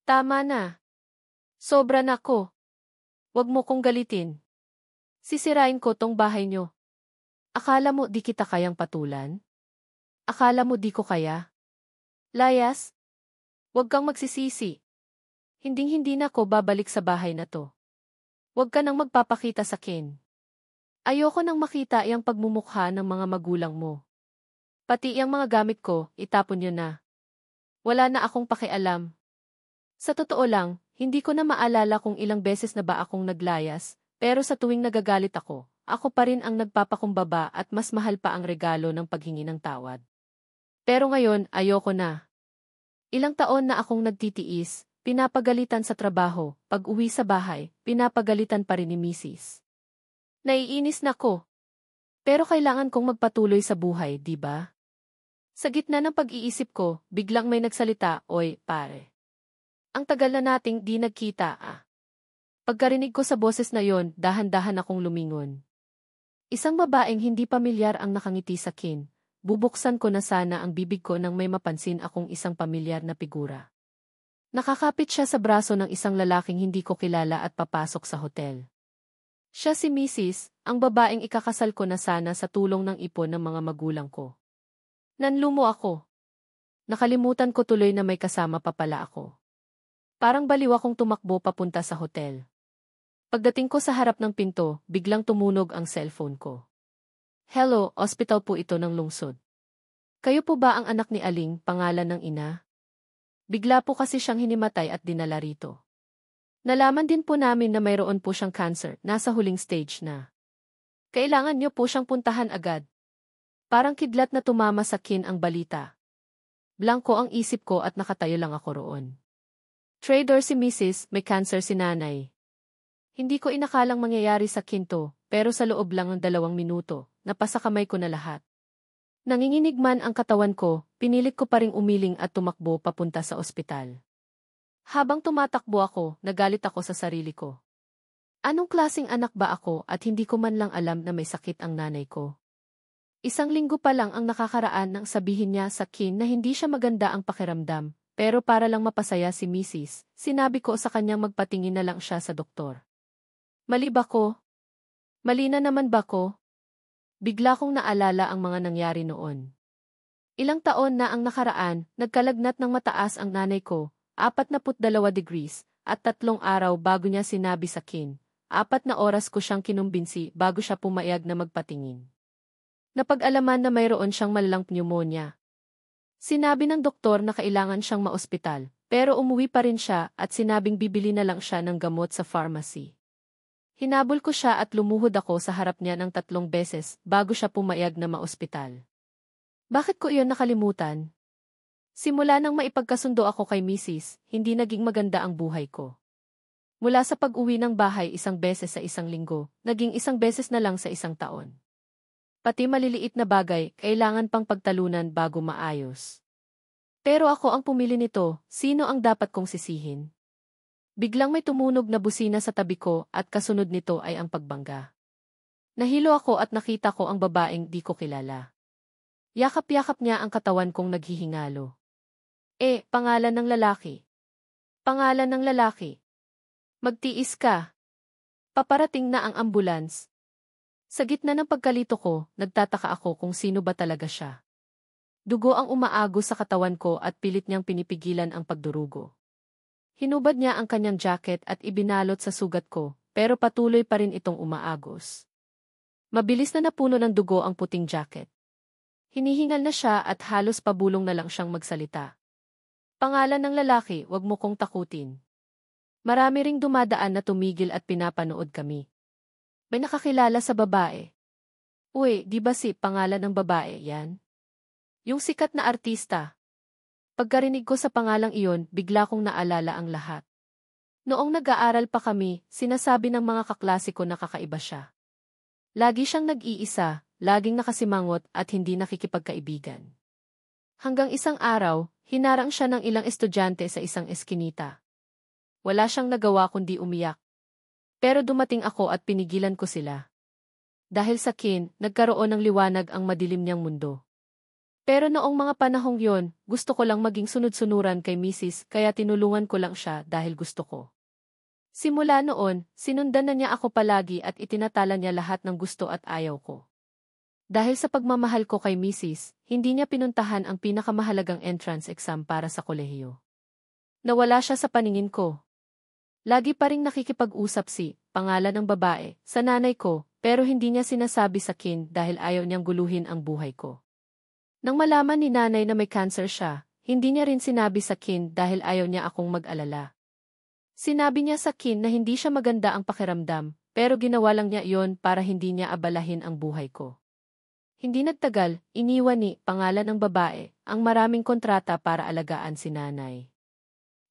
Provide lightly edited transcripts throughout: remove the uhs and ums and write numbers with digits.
Tama na. Sobra na ko. Huwag mo kong galitin. Sisirain ko tong bahay nyo. Akala mo di kita kayang patulan? Akala mo di ko kaya? Layas, huwag kang magsisisi. Hinding-hindi na ko babalik sa bahay na to. Huwag ka nang magpapakita sa akin. Ayoko nang makita iyang pagmumukha ng mga magulang mo. Pati iyang mga gamit ko, itapon nyo na. Wala na akong pakialam. Sa totoo lang, hindi ko na maalala kung ilang beses na ba akong naglayas, pero sa tuwing nagagalit ako pa rin ang nagpapakumbaba at mas mahal pa ang regalo ng paghingi ng tawad. Pero ngayon, ayoko na. Ilang taon na akong nagtitiis, pinapagalitan sa trabaho, pag-uwi sa bahay, pinapagalitan pa rin ni Mrs. Naiinis na ko. Pero kailangan kong magpatuloy sa buhay, di ba? Sa gitna ng pag-iisip ko, biglang may nagsalita, "Oy, pare. Ang tagal na nating di nagkita, ah." Pagkarinig ko sa boses na yon, dahan-dahan akong lumingon. Isang babaeng hindi pamilyar ang nakangiti sa akin. Bubuksan ko na sana ang bibig ko nang may mapansin akong isang pamilyar na figura. Nakakapit siya sa braso ng isang lalaking hindi ko kilala at papasok sa hotel. Siya si Mrs., ang babaeng ikakasal ko na sana sa tulong ng ipon ng mga magulang ko. Nanlumo ako. Nakalimutan ko tuloy na may kasama pa pala ako. Parang baliw akong tumakbo papunta sa hotel. Pagdating ko sa harap ng pinto, biglang tumunog ang cellphone ko. "Hello, ospital po ito ng lungsod. Kayo po ba ang anak ni Aling, pangalan ng ina? Bigla po kasi siyang hinimatay at dinala rito. Nalaman din po namin na mayroon po siyang cancer, nasa huling stage na. Kailangan niyo po siyang puntahan agad." Parang kidlat na tumama sa akin ang balita. Blanko ang isip ko at nakatayo lang ako roon. Trader si Mrs., may cancer si nanay. Hindi ko inakalang mangyayari sa kinto, pero sa loob lang ng 2 minuto, napasa kamay ko na lahat. Nanginginig man ang katawan ko, pinilit ko pa ring umiling at tumakbo papunta sa ospital. Habang tumatakbo ako, nagalit ako sa sarili ko. Anong klaseng anak ba ako at hindi ko man lang alam na may sakit ang nanay ko? 1 linggo pa lang ang nakakaraan nang sabihin niya sa akin na hindi siya maganda ang pakiramdam, pero para lang mapasaya si Mrs., sinabi ko sa kanyang magpatingin na lang siya sa doktor. Mali ba ko? Mali na naman ba ko? Bigla kong naalala ang mga nangyari noon. Ilang taon na ang nakaraan, nagkalagnat ng mataas ang nanay ko, 42 degrees, at 3 araw bago niya sinabi sa akin. 4 na oras ko siyang kinumbinsi bago siya pumayag na magpatingin. Napag-alaman na mayroon siyang malalang pneumonia. Sinabi ng doktor na kailangan siyang maospital, pero umuwi pa rin siya at sinabing bibili na lang siya ng gamot sa pharmacy. Hinabol ko siya at lumuhod ako sa harap niya ng 3 beses bago siya pumayag na maospital. Bakit ko iyon nakalimutan? Simula nang maipagkasundo ako kay Mrs., hindi naging maganda ang buhay ko. Mula sa pag-uwi ng bahay 1 beses sa 1 linggo, naging 1 beses na lang sa 1 taon. Pati maliliit na bagay, kailangan pang pagtalunan bago maayos. Pero ako ang pumili nito, sino ang dapat kong sisihin? Biglang may tumunog na busina sa tabi ko at kasunod nito ay ang pagbangga. Nahilo ako at nakita ko ang babaeng di ko kilala. Yakap-yakap niya ang katawan kong naghihingalo. Pangalan ng lalaki. Pangalan ng lalaki. Magtiis ka. Paparating na ang ambulans. Sa gitna ng pagkalito ko, nagtataka ako kung sino ba talaga siya. Dugo ang umaagos sa katawan ko at pilit niyang pinipigilan ang pagdurugo. Hinubad niya ang kanyang jacket at ibinalot sa sugat ko, pero patuloy pa rin itong umaagos. Mabilis na napuno ng dugo ang puting jacket. Hinihingal na siya at halos pabulong na lang siyang magsalita. Pangalan ng lalaki, wag mo kong takutin. Marami ring dumadaan na tumigil at pinapanood kami. May nakakilala sa babae. Uy, di ba si pangalan ng babae yan? Yung sikat na artista. Pagkarinig ko sa pangalang iyon, bigla kong naalala ang lahat. Noong nag-aaral pa kami, sinasabi ng mga kaklase ko na kakaiba siya. Lagi siyang nag-iisa, laging nakasimangot at hindi nakikipagkaibigan. Hanggang isang araw, hinarang siya ng ilang estudyante sa isang eskinita. Wala siyang nagawa kundi umiyak. Pero dumating ako at pinigilan ko sila. Dahil sa akin, nagkaroon ng liwanag ang madilim niyang mundo. Pero noong mga panahong yon, gusto ko lang maging sunod-sunuran kay Mrs. kaya tinulungan ko lang siya dahil gusto ko. Simula noon, sinundan na niya ako palagi at itinatala niya lahat ng gusto at ayaw ko. Dahil sa pagmamahal ko kay Mrs., hindi niya pinuntahan ang pinakamahalagang entrance exam para sa kolehiyo. Nawala siya sa paningin ko. Lagi pa ring nakikipag-usap si, pangalan ng babae, sa nanay ko, pero hindi niya sinasabi sa akin dahil ayaw niyang guluhin ang buhay ko. Nang malaman ni nanay na may cancer siya, hindi niya rin sinabi sa akin dahil ayaw niya akong mag-alala. Sinabi niya sa akin na hindi siya maganda ang pakiramdam, pero ginawa lang niya iyon para hindi niya abalahin ang buhay ko. Hindi nagtagal, iniwan ni, pangalan ng babae, ang maraming kontrata para alagaan si nanay.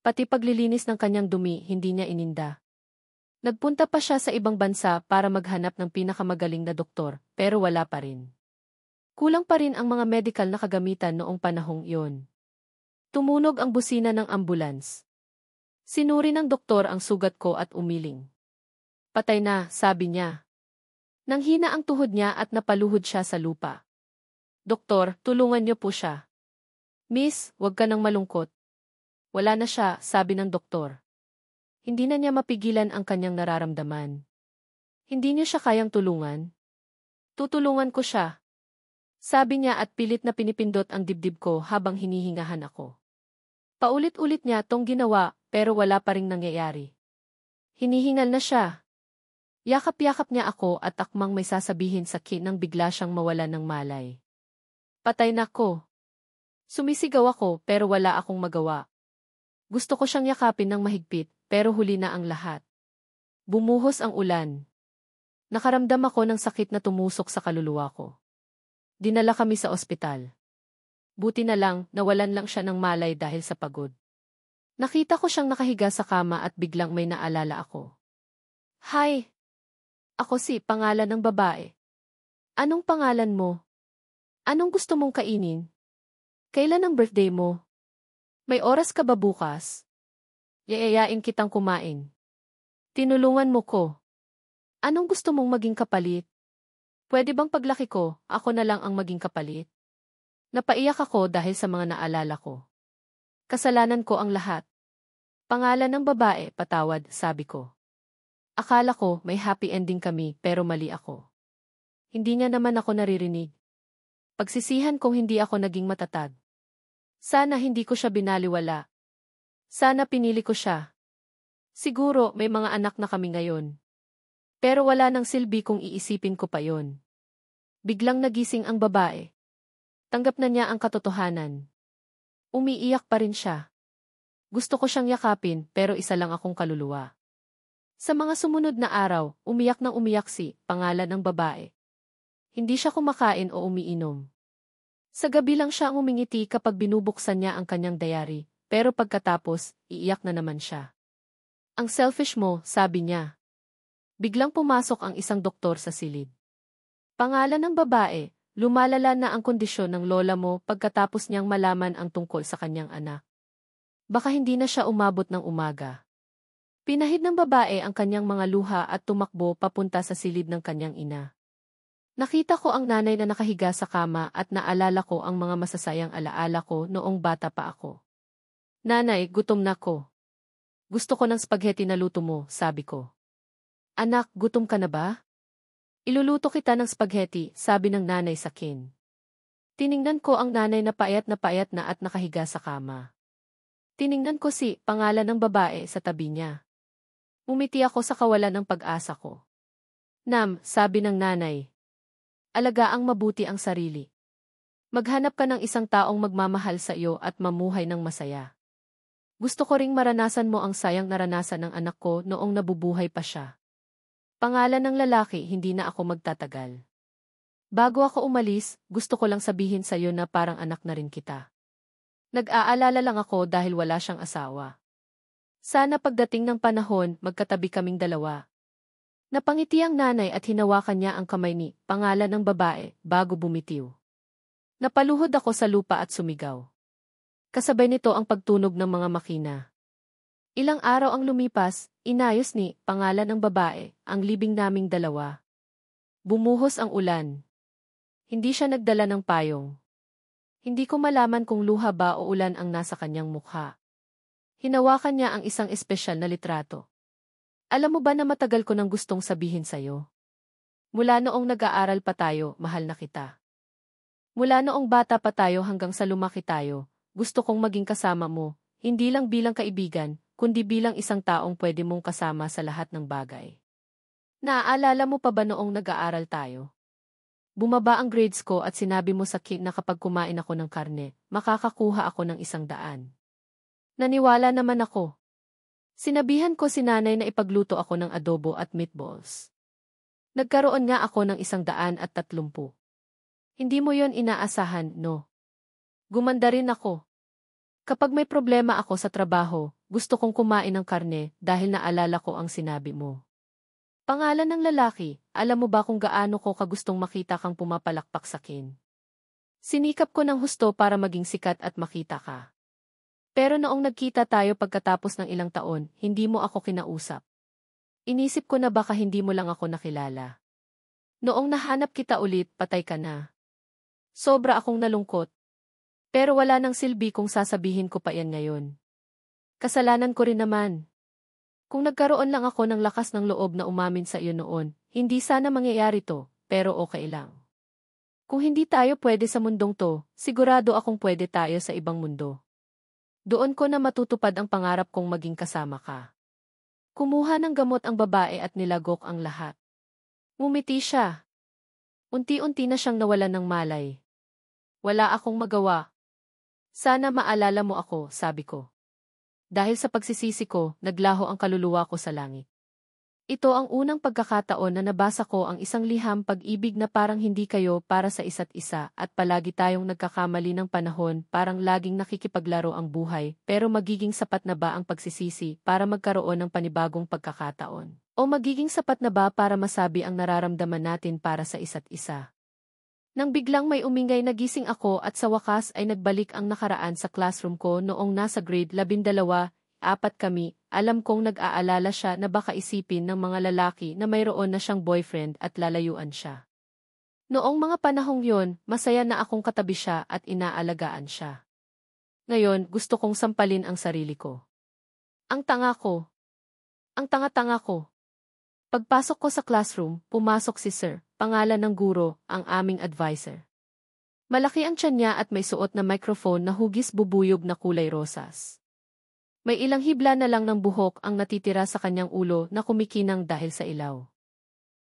Pati paglilinis ng kanyang dumi, hindi niya ininda. Nagpunta pa siya sa ibang bansa para maghanap ng pinakamagaling na doktor, pero wala pa rin. Kulang pa rin ang mga medical na kagamitan noong panahong iyon. Tumunog ang busina ng ambulans. Sinuri ng doktor ang sugat ko at umiling. Patay na, sabi niya. Nanghina ang tuhod niya at napaluhod siya sa lupa. Doktor, tulungan niyo po siya. Miss, huwag ka nang malungkot. Wala na siya, sabi ng doktor. Hindi na niya mapigilan ang kanyang nararamdaman. Hindi niyo siya kayang tulungan? Tutulungan ko siya. Sabi niya at pilit na pinipindot ang dibdib ko habang hinihingahan ako. Paulit-ulit niya tong ginawa pero wala pa ring nangyayari. Hinihingal na siya. Yakap-yakap niya ako at akmang may sasabihin sa akin nang bigla siyang mawalan ng malay. Patay na ko. Sumisigaw ako pero wala akong magawa. Gusto ko siyang yakapin ng mahigpit pero huli na ang lahat. Bumuhos ang ulan. Nakaramdam ako ng sakit na tumusok sa kaluluwa ko. Dinala kami sa ospital. Buti na lang, nawalan lang siya ng malay dahil sa pagod. Nakita ko siyang nakahiga sa kama at biglang may naalala ako. Hi! Ako si, pangalan ng babae. Anong pangalan mo? Anong gusto mong kainin? Kailan ang birthday mo? May oras ka ba bukas? Yayayain kitang kumain. Tinulungan mo ko. Anong gusto mong maging kapalit? Pwede bang paglaki ko, ako na lang ang maging kapalit? Napaiyak ako dahil sa mga naalala ko. Kasalanan ko ang lahat. Pangalan ng babae, patawad, sabi ko. Akala ko may happy ending kami pero mali ako. Hindi niya naman ako naririnig. Pagsisihan kong hindi ako naging matatag. Sana hindi ko siya binaliwala. Sana pinili ko siya. Siguro may mga anak na kami ngayon. Pero wala nang silbi kung iisipin ko pa yon. Biglang nagising ang babae. Tanggap na niya ang katotohanan. Umiiyak pa rin siya. Gusto ko siyang yakapin pero isa lang akong kaluluwa. Sa mga sumunod na araw, umiyak nang umiyak si, pangalan ng babae. Hindi siya kumakain o umiinom. Sa gabi lang siya ang umingiti kapag binubuksan niya ang kanyang diary, pero pagkatapos, iiyak na naman siya. Ang selfish mo, sabi niya. Biglang pumasok ang isang doktor sa silid. Pangalan ng babae, lumalala na ang kondisyon ng lola mo pagkatapos niyang malaman ang tungkol sa kanyang anak. Baka hindi na siya umabot ng umaga. Pinahid ng babae ang kanyang mga luha at tumakbo papunta sa silid ng kanyang ina. Nakita ko ang nanay na nakahiga sa kama at naalala ko ang mga masasayang alaala ko noong bata pa ako. Nanay, gutom na ko. Gusto ko ng spaghetti na luto mo, sabi ko. Anak, gutom ka na ba? Iluluto kita ng spaghetti, sabi ng nanay sa akin. Tiningnan ko ang nanay na payat na at nakahiga sa kama. Tiningnan ko si, pangalan ng babae, sa tabi niya. Umiti ako sa kawalan ng pag-asa ko. Nam, sabi ng nanay. Alagaang mabuti ang sarili. Maghanap ka ng isang taong magmamahal sa iyo at mamuhay ng masaya. Gusto ko ring maranasan mo ang sayang naranasan ng anak ko noong nabubuhay pa siya. Pangalan ng lalaki, hindi na ako magtatagal. Bago ako umalis, gusto ko lang sabihin sa iyo na parang anak na rin kita. Nag-aalala lang ako dahil wala siyang asawa. Sana pagdating ng panahon, magkatabi kaming dalawa. Napangiti ang nanay at hinawakan niya ang kamay ni, pangalan ng babae, bago bumitiw. Napaluhod ako sa lupa at sumigaw. Kasabay nito ang pagtunog ng mga makina. Ilang araw ang lumipas, inayos ni, pangalan ng babae, ang libing naming dalawa. Bumuhos ang ulan. Hindi siya nagdala ng payong. Hindi ko malaman kung luha ba o ulan ang nasa kanyang mukha. Hinawakan niya ang isang espesyal na litrato. Alam mo ba na matagal ko nang gustong sabihin sa'yo? Mula noong nag-aaral pa tayo, mahal na kita. Mula noong bata pa tayo hanggang sa lumaki tayo, gusto kong maging kasama mo, hindi lang bilang kaibigan, kundi bilang isang taong pwede mong kasama sa lahat ng bagay. Naaalala mo pa ba noong nag-aaral tayo? Bumaba ang grades ko at sinabi mo sa kid na kapag kumain ako ng karne, makakakuha ako ng 100. Naniwala naman ako. Sinabihan ko si nanay na ipagluto ako ng adobo at meatballs. Nagkaroon nga ako ng 130. Hindi mo yon inaasahan, no? Gumanda rin ako. Kapag may problema ako sa trabaho, gusto kong kumain ng karne dahil naalala ko ang sinabi mo. Pangalan ng lalaki, alam mo ba kung gaano ko kagustong makita kang pumapalakpak sa akin? Sinikap ko ng husto para maging sikat at makita ka. Pero noong nagkita tayo pagkatapos ng ilang taon, hindi mo ako kinausap. Inisip ko na baka hindi mo lang ako nakilala. Noong nahanap kita ulit, patay ka na. Sobra akong nalungkot. Pero wala nang silbi kung sasabihin ko pa yan ngayon. Kasalanan ko rin naman. Kung nagkaroon lang ako ng lakas ng loob na umamin sa iyo noon, hindi sana mangyayari to, pero okay lang. Kung hindi tayo pwede sa mundong to, sigurado akong pwede tayo sa ibang mundo. Doon ko na matutupad ang pangarap kong maging kasama ka. Kumuha ng gamot ang babae at nilagok ang lahat. Ngumiti siya. Unti-unti na siyang nawalan ng malay. Wala akong magawa. Sana maalala mo ako, sabi ko. Dahil sa pagsisisi ko, naglaho ang kaluluwa ko sa langit. Ito ang unang pagkakataon na nabasa ko ang isang liham pag-ibig na parang hindi kayo para sa isa't isa at palagi tayong nagkakamali ng panahon, parang laging nakikipaglaro ang buhay, pero magiging sapat na ba ang pagsisisi para magkaroon ng panibagong pagkakataon? O magiging sapat na ba para masabi ang nararamdaman natin para sa isa't isa? Nang biglang may umingay, nagising ako at sa wakas ay nagbalik ang nakaraan sa classroom ko noong nasa grade 12, 4 kami. Alam kong nag-aalala siya na baka isipin ng mga lalaki na mayroon na siyang boyfriend at lalayuan siya. Noong mga panahong yon, masaya na akong katabi siya at inaalagaan siya. Ngayon, gusto kong sampalin ang sarili ko. Ang tanga ko. Ang tanga-tanga ko. Pagpasok ko sa classroom, pumasok si Sir, pangalan ng guro, ang aming advisor. Malaki ang tiyan niya at may suot na microphone na hugis bubuyog na kulay rosas. May ilang hibla na lang ng buhok ang natitira sa kanyang ulo na kumikinang dahil sa ilaw.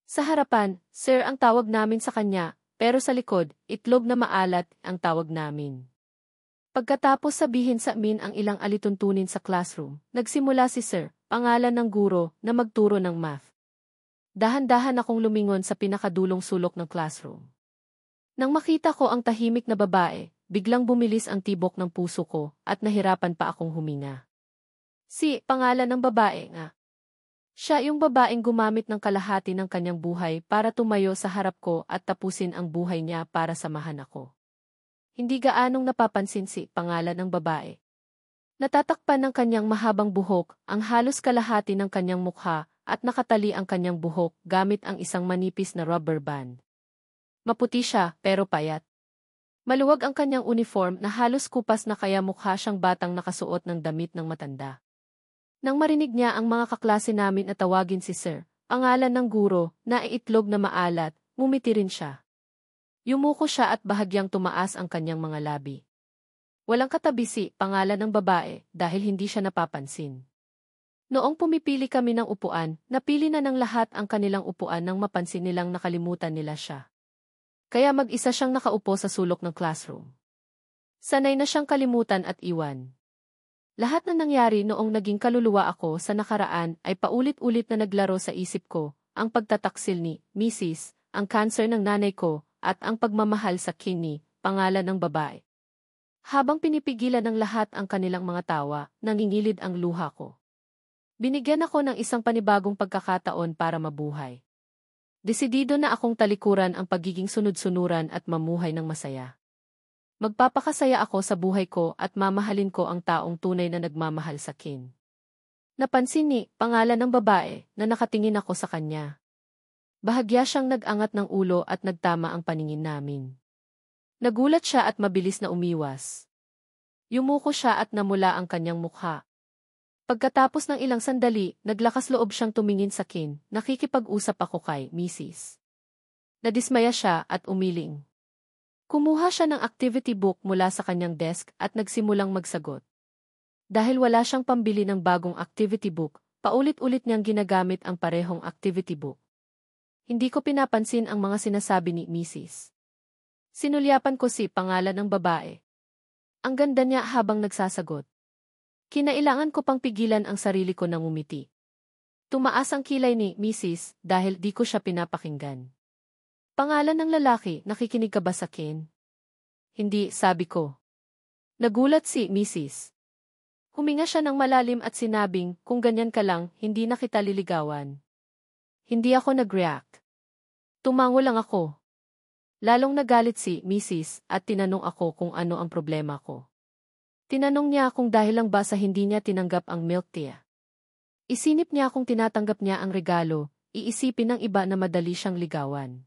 Sa harapan, Sir ang tawag namin sa kanya, pero sa likod, itlog na maalat ang tawag namin. Pagkatapos sabihin sa amin ang ilang alituntunin sa classroom, nagsimula si Sir, pangalan ng guro, na magturo ng math. Dahan-dahan akong lumingon sa pinakadulong sulok ng classroom. Nang makita ko ang tahimik na babae, biglang bumilis ang tibok ng puso ko at nahirapan pa akong huminga. Pangalan ng babae nga. Siya yung babaeng gumamit ng kalahati ng kanyang buhay para tumayo sa harap ko at tapusin ang buhay niya para samahan ako. Hindi gaanong napapansin pangalan ng babae. Natatakpan ng kanyang mahabang buhok, ang halos kalahati ng kanyang mukha, at nakatali ang kanyang buhok gamit ang isang manipis na rubber band. Maputi siya, pero payat. Maluwag ang kanyang uniform na halos kupas na kaya mukha siyang batang nakasuot ng damit ng matanda. Nang marinig niya ang mga kaklase namin at tawagin si Sir, pangalan ng guro, na itlog na maalat, ngumiti rin siya. Yumuko siya at bahagyang tumaas ang kanyang mga labi. Walang katabi pangalan ng babae dahil hindi siya napapansin. Noong pumipili kami ng upuan, napili na ng lahat ang kanilang upuan nang mapansin nilang nakalimutan nila siya. Kaya mag-isa siyang nakaupo sa sulok ng classroom. Sanay na siyang kalimutan at iwan. Lahat na nangyari noong naging kaluluwa ako sa nakaraan ay paulit-ulit na naglaro sa isip ko, ang pagtataksil ni Mrs., ang cancer ng nanay ko, at ang pagmamahal sa Kenny, pangalan ng babae. Habang pinipigilan ng lahat ang kanilang mga tawa, nangingilid ang luha ko. Binigyan ako ng isang panibagong pagkakataon para mabuhay. Desidido na akong talikuran ang pagiging sunod-sunuran at mamuhay ng masaya. Magpapakasaya ako sa buhay ko at mamahalin ko ang taong tunay na nagmamahal sa akin. Napansin pangalan ng babae, na nakatingin ako sa kanya. Bahagya siyang nag-angat ng ulo at nagtama ang paningin namin. Nagulat siya at mabilis na umiwas. Yumuko siya at namula ang kanyang mukha. Pagkatapos ng ilang sandali, naglakas loob siyang tumingin sa akin. Nakikipag-usap ako kay Mrs. Nadismaya siya at umiling. Kumuha siya ng activity book mula sa kanyang desk at nagsimulang magsagot. Dahil wala siyang pambili ng bagong activity book, paulit-ulit niyang ginagamit ang parehong activity book. Hindi ko pinapansin ang mga sinasabi ni Mrs. Sinulyapan ko si pangalan ng babae. Ang ganda niya habang nagsasagot. Kinailangan ko pang pigilan ang sarili ko nang umiti. Tumaas ang kilay ni Mrs. dahil di ko siya pinapakinggan. Pangalan ng lalaki, nakikinig ka ba sa akin? Hindi, sabi ko. Nagulat si Mrs. Huminga siya ng malalim at sinabing, kung ganyan ka lang, hindi na kita liligawan. Hindi ako nag-react. Tumango lang ako. Lalong nagalit si Mrs. at tinanong ako kung ano ang problema ko. Tinanong niya kung dahil lang ba sa hindi niya tinanggap ang milk tea. Isinip niya kung tinatanggap niya ang regalo, iisipin ng iba na madali siyang ligawan.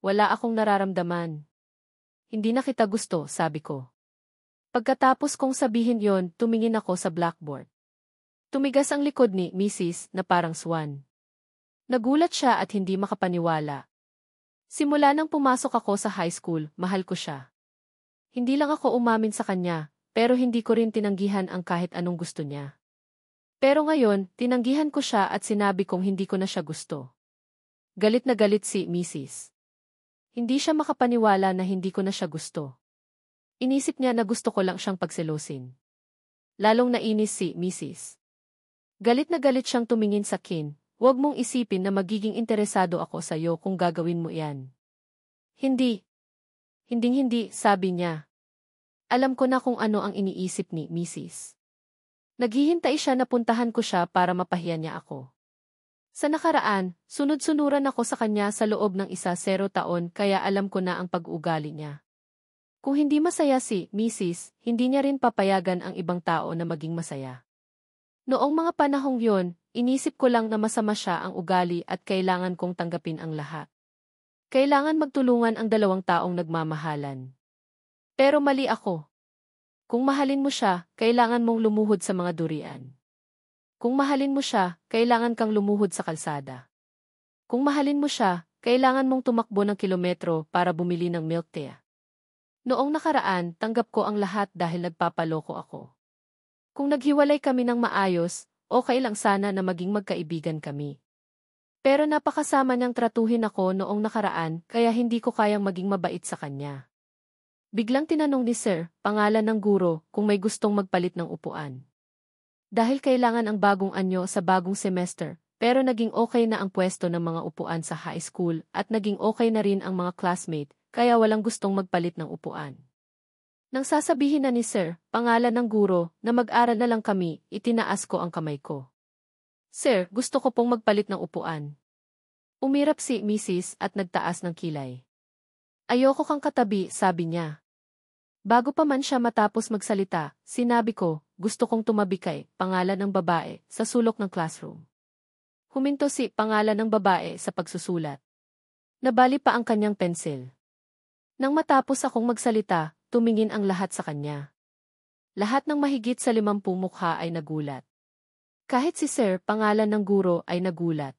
Wala akong nararamdaman. Hindi na kita gusto, sabi ko. Pagkatapos kong sabihin yon, tumingin ako sa blackboard. Tumigas ang likod ni Mrs. na parang swan. Nagulat siya at hindi makapaniwala. Simula nang pumasok ako sa high school, mahal ko siya. Hindi lang ako umamin sa kanya, pero hindi ko rin tinanggihan ang kahit anong gusto niya. Pero ngayon, tinanggihan ko siya at sinabi kong hindi ko na siya gusto. Galit na galit si Mrs. Hindi siya makapaniwala na hindi ko na siya gusto. Inisip niya na gusto ko lang siyang pagselosin. Lalong nainis si Mrs. Galit na galit siyang tumingin sa akin. Huwag mong isipin na magiging interesado ako sa iyo kung gagawin mo iyan. Hindi. Hinding-hindi, sabi niya. Alam ko na kung ano ang iniisip ni Mrs. Naghihintay siya na puntahan ko siya para mapahiya niya ako. Sa nakaraan, sunod-sunuran ako sa kanya sa loob ng 10 taon kaya alam ko na ang pag-uugali niya. Kung hindi masaya si Mrs., hindi niya rin papayagan ang ibang tao na maging masaya. Noong mga panahong yon, inisip ko lang na masama siya ang ugali at kailangan kong tanggapin ang lahat. Kailangan magtulungan ang dalawang taong nagmamahalan. Pero mali ako. Kung mahalin mo siya, kailangan mong lumuhod sa mga durian. Kung mahalin mo siya, kailangan kang lumuhod sa kalsada. Kung mahalin mo siya, kailangan mong tumakbo ng kilometro para bumili ng milk tea. Noong nakaraan, tanggap ko ang lahat dahil nagpapaloko ako. Kung naghiwalay kami ng maayos, okay lang sana na maging magkaibigan kami. Pero napakasama niyang tratuhin ako noong nakaraan kaya hindi ko kayang maging mabait sa kanya. Biglang tinanong ni Sir, pangalan ng guro, kung may gustong magpalit ng upuan. Dahil kailangan ang bagong anyo sa bagong semester, pero naging okay na ang pwesto ng mga upuan sa high school at naging okay na rin ang mga classmate, kaya walang gustong magpalit ng upuan. Nang sasabihin na ni Sir, pangalan ng guro, na mag-aral na lang kami, itinaas ko ang kamay ko. Sir, gusto ko pong magpalit ng upuan. Umirap si Mrs. at nagtaas ng kilay. Ayoko kang katabi, sabi niya. Bago pa man siya matapos magsalita, sinabi ko, gusto kong tumabi kay, pangalan ng babae, sa sulok ng classroom. Huminto si pangalan ng babae sa pagsusulat. Nabali pa ang kanyang pensil. Nang matapos akong magsalita, tumingin ang lahat sa kanya. Lahat ng mahigit sa 50 mukha ay nagulat. Kahit si Sir, pangalan ng guro, ay nagulat.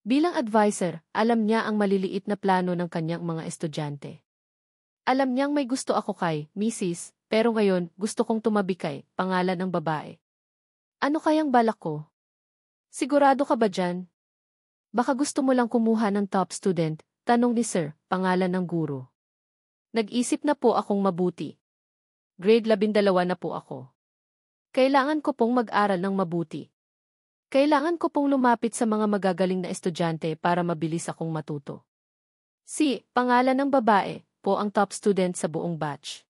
Bilang advisor, alam niya ang maliliit na plano ng kanyang mga estudyante. Alam niyang may gusto ako kay Mrs., pero ngayon gusto kong tumabi kay pangalan ng babae. Ano kayang balak ko? Sigurado ka ba dyan? Baka gusto mo lang kumuha ng top student, tanong ni Sir, pangalan ng guro. Nag-isip na po akong mabuti. Grade 12 na po ako. Kailangan ko pong mag-aral ng mabuti. Kailangan ko pong lumapit sa mga magagaling na estudyante para mabilis akong matuto. Si, pangalan ng babae, po ang top student sa buong batch.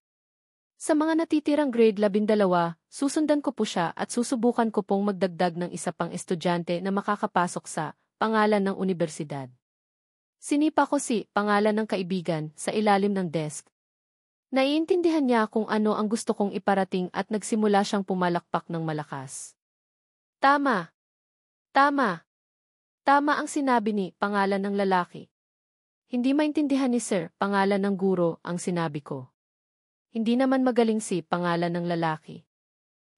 Sa mga natitirang grade 12, susundan ko po siya at susubukan ko pong magdagdag ng isa pang estudyante na makakapasok sa pangalan ng universidad. Sinipa ko si pangalan ng kaibigan sa ilalim ng desk. Naiintindihan niya kung ano ang gusto kong iparating at nagsimula siyang pumalakpak ng malakas. Tama! Tama! Tama ang sinabi ni pangalan ng lalaki. Hindi maintindihan ni Sir, pangalan ng guro, ang sinabi ko. Hindi naman magaling si, pangalan ng lalaki.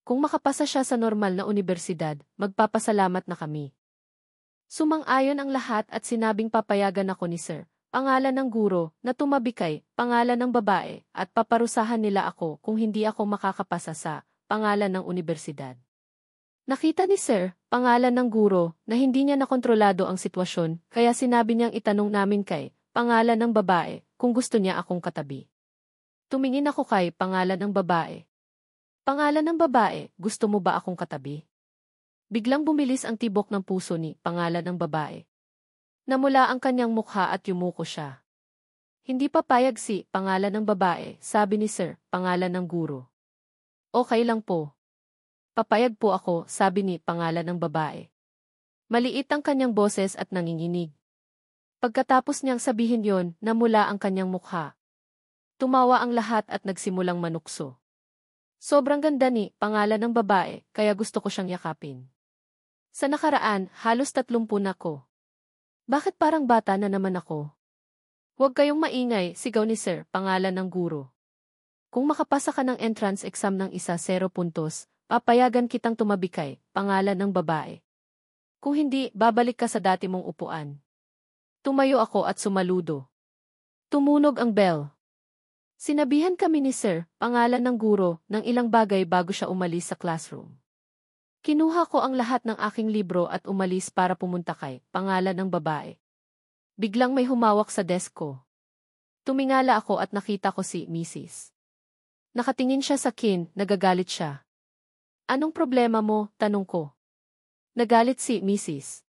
Kung makapasa siya sa normal na universidad, magpapasalamat na kami. Sumang-ayon ang lahat at sinabing papayagan ako ni Sir, pangalan ng guro, na tumabi kay, pangalan ng babae, at paparusahan nila ako kung hindi ako makakapasa sa, pangalan ng universidad. Nakita ni Sir, pangalan ng guro, na hindi niya nakontrolado ang sitwasyon, kaya sinabi niyang itanong namin kay, pangalan ng babae, kung gusto niya akong katabi. Tumingin ako kay, pangalan ng babae. Pangalan ng babae, gusto mo ba akong katabi? Biglang bumilis ang tibok ng puso ni, pangalan ng babae. Namula ang kanyang mukha at yumuko siya. Hindi papayag si, pangalan ng babae, sabi ni Sir, pangalan ng guro. Okay lang po. Papayag po ako, sabi ni, pangalan ng babae. Maliit ang kanyang boses at nanginginig. Pagkatapos niyang sabihin yon, namula ang kanyang mukha. Tumawa ang lahat at nagsimulang manukso. Sobrang ganda ni, pangalan ng babae, kaya gusto ko siyang yakapin. Sa nakaraan, halos 30 na ko. Bakit parang bata na naman ako? Huwag kayong maingay, sigaw ni Sir, pangalan ng guro. Kung makapasa ka ng entrance exam ng 0 puntos, papayagan kitang tumabi kay, pangalan ng babae. Kung hindi, babalik ka sa dati mong upuan. Tumayo ako at sumaludo. Tumunog ang bell. Sinabihan kami ni Sir, pangalan ng guro, ng ilang bagay bago siya umalis sa classroom. Kinuha ko ang lahat ng aking libro at umalis para pumunta kay, pangalan ng babae. Biglang may humawak sa desk ko. Tumingala ako at nakita ko si Mrs. Nakatingin siya sa akin, nagagalit siya. Anong problema mo? Tanong ko. Nagalit si Mrs.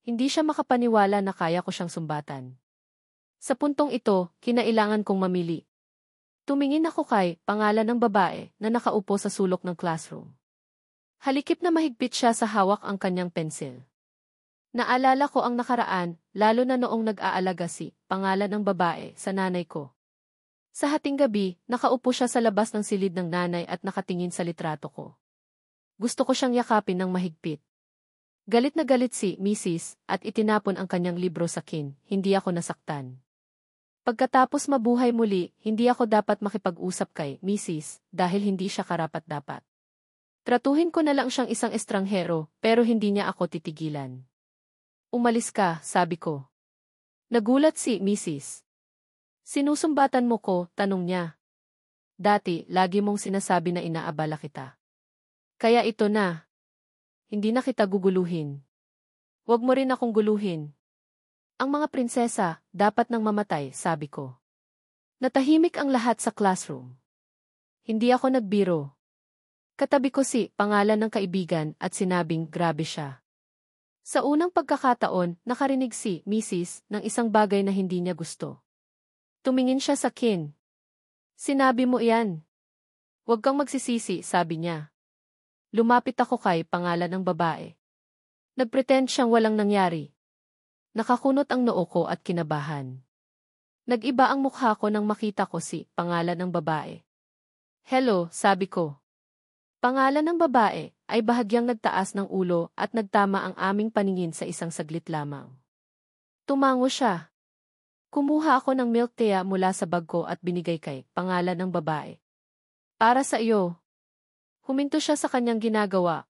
Hindi siya makapaniwala na kaya ko siyang sumbatan. Sa puntong ito, kinailangan kong mamili. Tumingin ako kay, pangalan ng babae, na nakaupo sa sulok ng classroom. Halikip na mahigpit siya sa hawak ang kanyang pensil. Naalala ko ang nakaraan, lalo na noong nag-aalaga si, pangalan ng babae, sa nanay ko. Sa hating gabi, nakaupo siya sa labas ng silid ng nanay at nakatingin sa litrato ko. Gusto ko siyang yakapin ng mahigpit. Galit na galit si Mrs. at itinapon ang kanyang libro sa akin, hindi ako nasaktan. Pagkatapos mabuhay muli, hindi ako dapat makipag-usap kay Mrs. dahil hindi siya karapat-dapat. Tratuhin ko na lang siyang isang estranghero, pero hindi niya ako titigilan. Umalis ka, sabi ko. Nagulat si Mrs. Sinusumbatan mo ko, tanong niya. Dati, lagi mong sinasabi na inaabala kita. Kaya ito na. Hindi na kita guguluhin. Huwag mo rin akong guluhin. Ang mga prinsesa, dapat nang mamatay, sabi ko. Natahimik ang lahat sa classroom. Hindi ako nagbiro. Katabi ko si, pangalan ng kaibigan, at sinabing, grabe siya. Sa unang pagkakataon, nakarinig si Mrs. ng isang bagay na hindi niya gusto. Tumingin siya sa akin. Sinabi mo iyan. Huwag kang magsisisi, sabi niya. Lumapit ako kay, pangalan ng babae. Nagpretend siyang walang nangyari. Nakakunot ang noo ko at kinabahan. Nag-iba ang mukha ko nang makita ko si, pangalan ng babae. Hello, sabi ko. Pangalan ng babae ay bahagyang nagtaas ng ulo at nagtama ang aming paningin sa isang saglit lamang. Tumango siya. Kumuha ako ng milk tea mula sa bag ko at binigay kay, pangalan ng babae. Para sa iyo. Huminto siya sa kanyang ginagawa.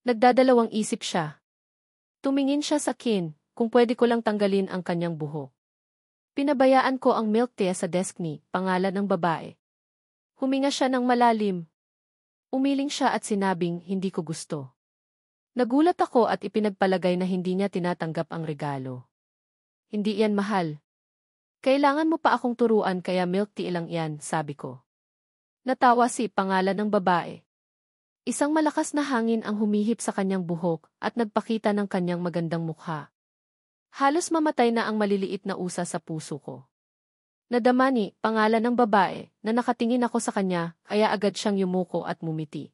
Nagdadalawang isip siya. Tumingin siya sa akin, kung pwede ko lang tanggalin ang kanyang buhok. Pinabayaan ko ang milk tea sa desk ni, pangalan ng babae. Huminga siya ng malalim. Umiling siya at sinabing, hindi ko gusto. Nagulat ako at ipinagpalagay na hindi niya tinatanggap ang regalo. Hindi yan mahal. Kailangan mo pa akong turuan kaya milk tea lang yan, sabi ko. Natawa si, pangalan ng babae. Isang malakas na hangin ang humihip sa kanyang buhok at nagpakita ng kanyang magandang mukha. Halos mamatay na ang maliliit na usa sa puso ko. Nadama ni, pangalan ng babae, na nakatingin ako sa kanya, kaya agad siyang yumuko at mumiti.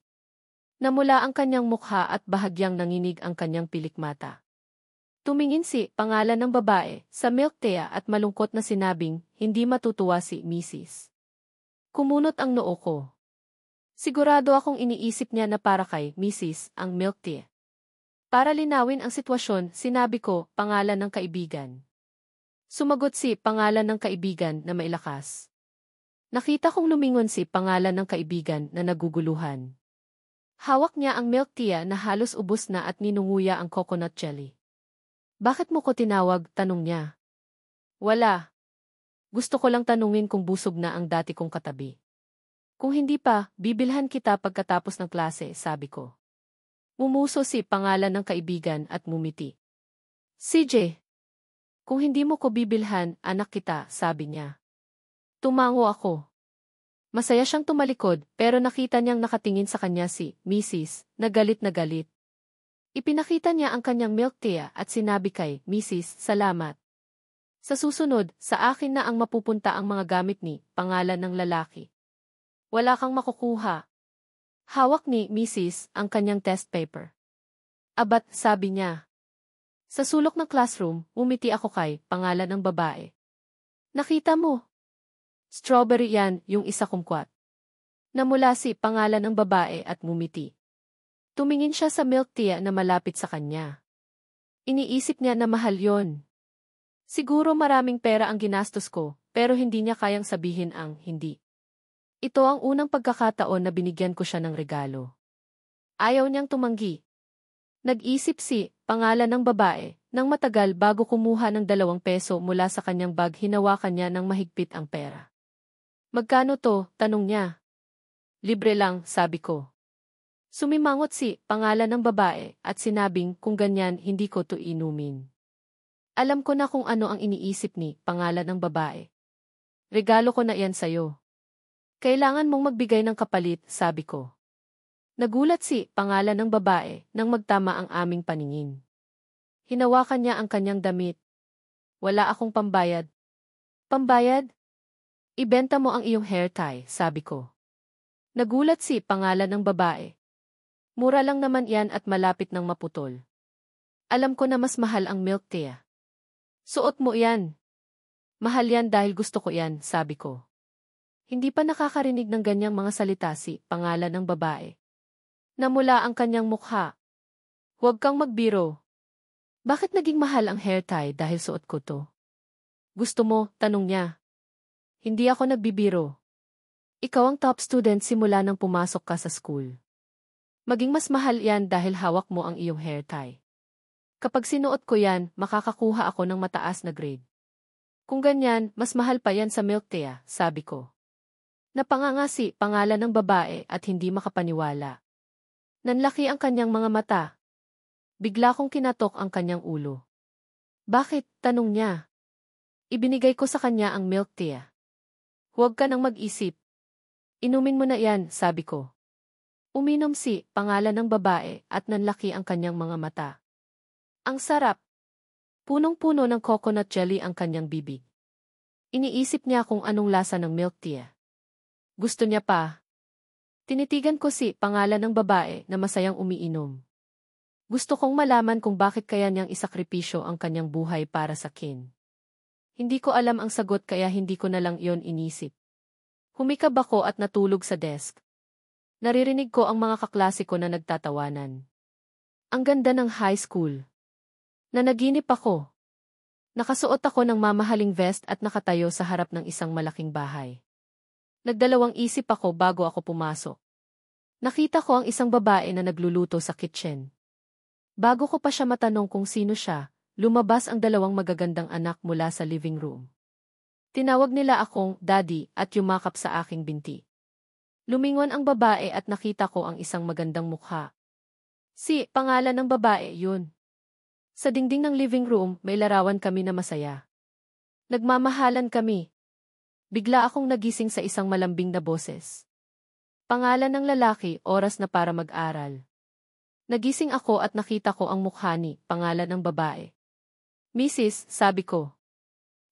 Namula ang kanyang mukha at bahagyang nanginig ang kanyang pilikmata. Tumingin si, pangalan ng babae, sa milk tea at malungkot na sinabing, hindi matutuwa si Mrs. Kumunot ang noo ko. Sigurado akong iniisip niya na para kay Mrs. ang milk tea. Para linawin ang sitwasyon, sinabi ko, pangalan ng kaibigan. Sumagot si pangalan ng kaibigan na mailakas. Nakita kong lumingon si pangalan ng kaibigan na naguguluhan. Hawak niya ang milk tea na halos ubos na at ninunguya ang coconut jelly. Bakit mo ko tinawag? Tanong niya. Wala. Gusto ko lang tanungin kung busog na ang dati kong katabi. Kung hindi pa, bibilhan kita pagkatapos ng klase, sabi ko. Mumuso si pangalan ng kaibigan at mumiti. CJ. Kung hindi mo ko bibilhan, anak kita, sabi niya. Tumango ako. Masaya siyang tumalikod pero nakita niyang nakatingin sa kanya si Mrs. na galit na galit. Ipinakita niya ang kanyang milk tea at sinabi kay Mrs. Salamat. Sa susunod, sa akin na ang mapupunta ang mga gamit ni pangalan ng lalaki. Wala kang makukuha. Hawak ni Mrs. ang kanyang test paper. Abat, sabi niya. Sa sulok ng classroom, umiti ako kay pangalan ng babae. Nakita mo? Strawberry yan, yung isa kumkwat. Namula si pangalan ng babae at mumiti. Tumingin siya sa milk tea na malapit sa kanya. Iniisip niya na mahal yon. Siguro maraming pera ang ginastos ko, pero hindi niya kayang sabihin ang hindi. Ito ang unang pagkakataon na binigyan ko siya ng regalo. Ayaw niyang tumanggi. Nag-isip si pangalan ng babae nang matagal bago kumuha ng 2 peso mula sa kanyang bag. Hinawakan niya ng mahigpit ang pera. Magkano to? Tanong niya. Libre lang, sabi ko. Sumimangot si pangalan ng babae at sinabing kung ganyan hindi ko to inumin. Alam ko na kung ano ang iniisip ni pangalan ng babae. Regalo ko na yan sayo. Kailangan mong magbigay ng kapalit, sabi ko. Nagulat si pangalan ng babae nang magtama ang aming paningin. Hinawakan niya ang kanyang damit. Wala akong pambayad. Pambayad? Ibenta mo ang iyong hair tie, sabi ko. Nagulat si pangalan ng babae. Mura lang naman yan at malapit ng maputol. Alam ko na mas mahal ang milk tea. Suot mo yan. Mahal yan dahil gusto ko yan, sabi ko. Hindi pa nakakarinig ng ganyang mga salita si pangalan ng babae. Namula ang kanyang mukha. Huwag kang magbiro. Bakit naging mahal ang hair tie dahil suot ko to? Gusto mo? Tanong niya. Hindi ako nagbibiro. Ikaw ang top student simula nang pumasok ka sa school. Maging mas mahal yan dahil hawak mo ang iyong hair tie. Kapag sinuot ko yan, makakakuha ako ng mataas na grade. Kung ganyan, mas mahal pa yan sa milk tea, sabi ko. Napanganga si pangalan ng babae at hindi makapaniwala. Nanlaki ang kanyang mga mata. Bigla kong kinatok ang kanyang ulo. Bakit? Tanong niya. Ibinigay ko sa kanya ang milk tea. Huwag ka nang mag-isip. Inumin mo na yan, sabi ko. Uminom si pangalan ng babae at nanlaki ang kanyang mga mata. Ang sarap. Punong-puno ng coconut jelly ang kanyang bibig. Iniisip niya kung anong lasa ng milk tea. Gusto niya pa. Tinitigan ko si pangalan ng babae na masayang umiinom. Gusto kong malaman kung bakit kaya niyang isakripisyo ang kanyang buhay para sa akin. Hindi ko alam ang sagot kaya hindi ko na lang iyon inisip. Humikab ako at natulog sa desk. Naririnig ko ang mga kaklase ko na nagtatawanan. Ang ganda ng high school. Nanaginip ako. Nakasuot ako ng mamahaling vest at nakatayo sa harap ng isang malaking bahay. Nagdalawang isip ako bago ako pumasok. Nakita ko ang isang babae na nagluluto sa kitchen. Bago ko pa siya matanong kung sino siya, lumabas ang 2 magagandang anak mula sa living room. Tinawag nila akong daddy at yumakap sa aking binti. Lumingon ang babae at nakita ko ang isang magandang mukha. Si pangalan ng babae yun. Sa dingding ng living room, may larawan kami na masaya. Nagmamahalan kami. Bigla akong nagising sa isang malambing na boses. Pangalan ng lalaki, oras na para mag-aral. Nagising ako at nakita ko ang mukha ni pangalan ng babae. Mrs., sabi ko.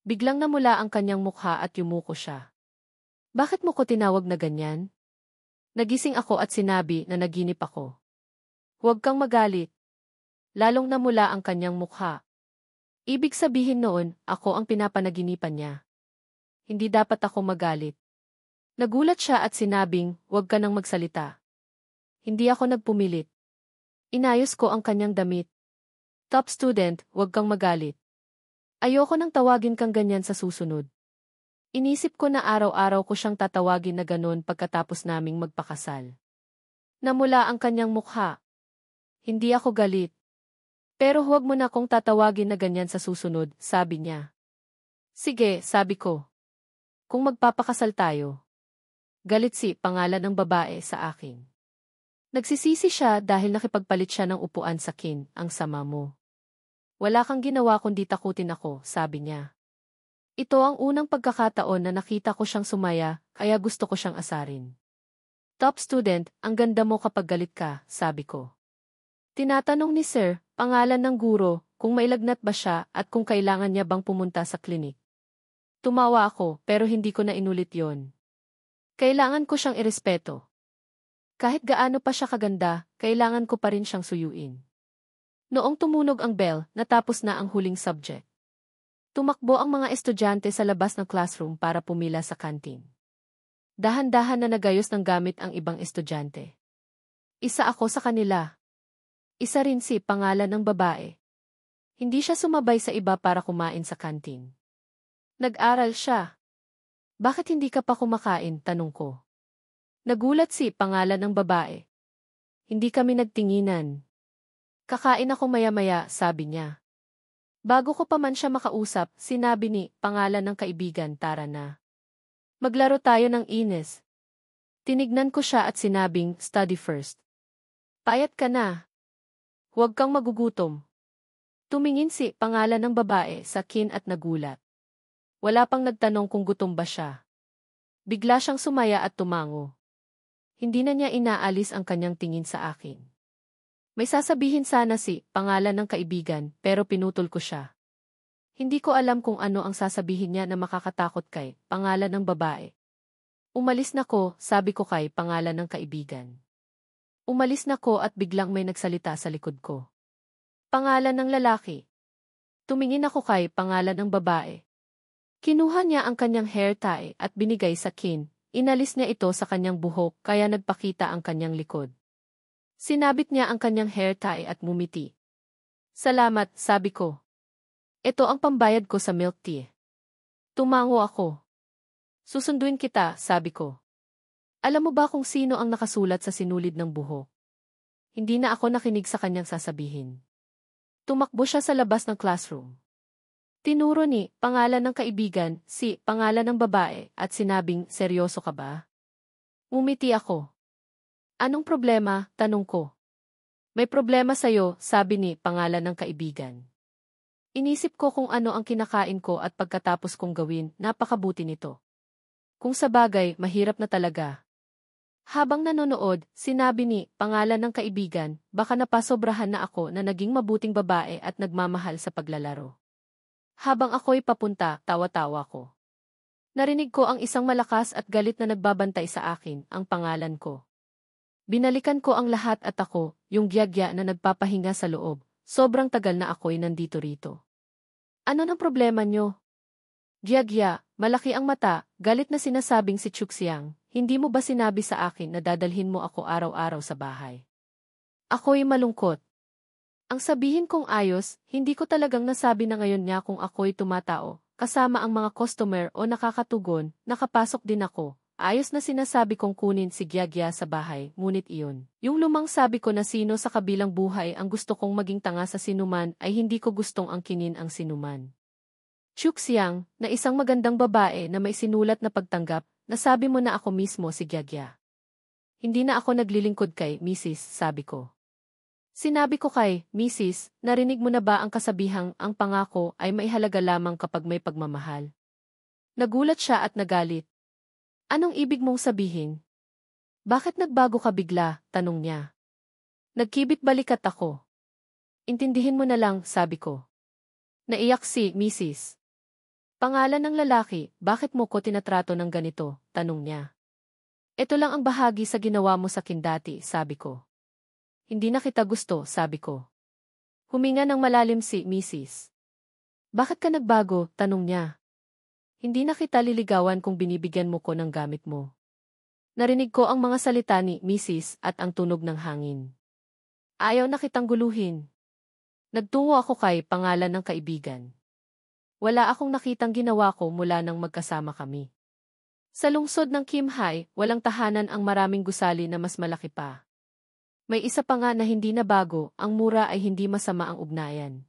Biglang namula ang kanyang mukha at yumuko siya. Bakit mo ko tinawag na ganyan? Nagising ako at sinabi na naginip ako. Huwag kang magalit. Lalong namula ang kanyang mukha. Ibig sabihin noon, ako ang pinapanaginipan niya. Hindi dapat ako magalit. Nagulat siya at sinabing, huwag ka nang magsalita. Hindi ako nagpumilit. Inayos ko ang kanyang damit. Top student, huwag kang magalit. Ayoko nang tawagin kang ganyan sa susunod. Inisip ko na araw-araw ko siyang tatawagin na ganon pagkatapos naming magpakasal. Namula ang kanyang mukha. Hindi ako galit. Pero huwag mo na akong tatawagin na ganyan sa susunod, sabi niya. Sige, sabi ko. Kung magpapakasal tayo. Galit si pangalan ng babae sa akin. Nagsisisi siya dahil nakipagpalit siya ng upuan sa kin, ang sama mo. Wala kang ginawa kundi takutin ako, sabi niya. Ito ang unang pagkakataon na nakita ko siyang sumaya, kaya gusto ko siyang asarin. Top student, ang ganda mo kapag galit ka, sabi ko. Tinatanong ni Sir, pangalan ng guro, kung mailagnat ba siya at kung kailangan niya bang pumunta sa klinik. Tumawa ako pero hindi ko na inulit yon. Kailangan ko siyang irespeto. Kahit gaano pa siya kaganda, kailangan ko pa rin siyang suyuin. Noong tumunog ang bell, natapos na ang huling subject. Tumakbo ang mga estudyante sa labas ng classroom para pumila sa kantin. Dahan-dahan na nagayos ng gamit ang ibang estudyante. Isa ako sa kanila. Isa rin si pangalan ng babae. Hindi siya sumabay sa iba para kumain sa kantin. Nag-aral siya. Bakit hindi ka pa kumakain, tanong ko. Nagulat si pangalan ng babae. Hindi kami nagtinginan. Kakain ako maya-maya, sabi niya. Bago ko pa man siya makausap, sinabi ni pangalan ng kaibigan, tara na. Maglaro tayo ng Ines. Tinignan ko siya at sinabing, study first. Payat ka na. Huwag kang magugutom. Tumingin si pangalan ng babae sa kin at nagulat. Wala pang nagtanong kung gutom ba siya. Bigla siyang sumaya at tumango. Hindi na niya inaalis ang kanyang tingin sa akin. May sasabihin sana si pangalan ng kaibigan pero pinutol ko siya. Hindi ko alam kung ano ang sasabihin niya na makakatakot kay pangalan ng babae. Umalis na ko, sabi ko kay pangalan ng kaibigan. Umalis na ko at biglang may nagsalita sa likod ko. Pangalan ng lalaki. Tumingin ako kay pangalan ng babae. Kinuha niya ang kanyang hair tie at binigay sa kin. Inalis niya ito sa kanyang buhok kaya nagpakita ang kanyang likod. Sinabit niya ang kanyang hair tie at mumiti. Salamat, sabi ko. Ito ang pambayad ko sa milk tea. Tumango ako. Susunduin kita, sabi ko. Alam mo ba kung sino ang nakasulat sa sinulid ng buhok? Hindi na ako nakinig sa kanyang sasabihin. Tumakbo siya sa labas ng classroom. Tinuro ni pangalan ng kaibigan, si pangalan ng babae at sinabing, seryoso ka ba? Ngumiti ako. Anong problema? Tanong ko. May problema sa'yo, sabi ni pangalan ng kaibigan. Inisip ko kung ano ang kinakain ko at pagkatapos kong gawin, napakabuti nito. Kung sa bagay, mahirap na talaga. Habang nanonood, sinabi ni pangalan ng kaibigan, baka napasobrahan na ako na naging mabuting babae at nagmamahal sa paglalaro. Habang ako'y papunta, tawa-tawa ko. Narinig ko ang isang malakas at galit na nagbabantay sa akin, ang pangalan ko. Binalikan ko ang lahat at ako, yung gyagya na nagpapahinga sa loob, sobrang tagal na ako'y nandito rito. Ano ng problema nyo? Gyagya, malaki ang mata, galit na sinasabing si Chuxiang, hindi mo ba sinabi sa akin na dadalhin mo ako araw-araw sa bahay? Ako'y malungkot. Ang sabihin kong ayos, hindi ko talagang nasabi na ngayon niya kung ako'y tumatao, kasama ang mga customer o nakakatugon, nakapasok din ako. Ayos na sinasabi kong kunin si Gyagya sa bahay, ngunit iyon. Yung lumang sabi ko na sino sa kabilang buhay ang gusto kong maging tanga sa sinuman ay hindi ko gustong angkinin ang sinuman. Chuxiang, na isang magandang babae na may sinulat na pagtanggap, nasabi mo na ako mismo si Gyagya. Hindi na ako naglilingkod kay Mrs., sabi ko. Sinabi ko kay Mrs., narinig mo na ba ang kasabihang ang pangako ay maihalaga lamang kapag may pagmamahal? Nagulat siya at nagalit. Anong ibig mong sabihin? Bakit nagbago ka bigla? Tanong niya. Nagkibit balikat ako. Intindihin mo na lang, sabi ko. Naiyak si Mrs. Pangalan ng lalaki, bakit mo ko tinatrato ng ganito? Tanong niya. Ito lang ang bahagi sa ginawa mo sa dati, sabi ko. Hindi na kita gusto, sabi ko. Huminga ng malalim si Mrs. Bakit ka nagbago? Tanong niya. Hindi na kita liligawan kung binibigyan mo ko ng gamit mo. Narinig ko ang mga salita ni Mrs. at ang tunog ng hangin. Ayaw na kitang guluhin. Nagtungo ako kay pangalan ng kaibigan. Wala akong nakitang ginawa ko mula nang magkasama kami. Sa lungsod ng Kimhae, walang tahanan ang maraming gusali na mas malaki pa. May isa pa nga na hindi na bago, ang mura ay hindi masama ang ugnayan.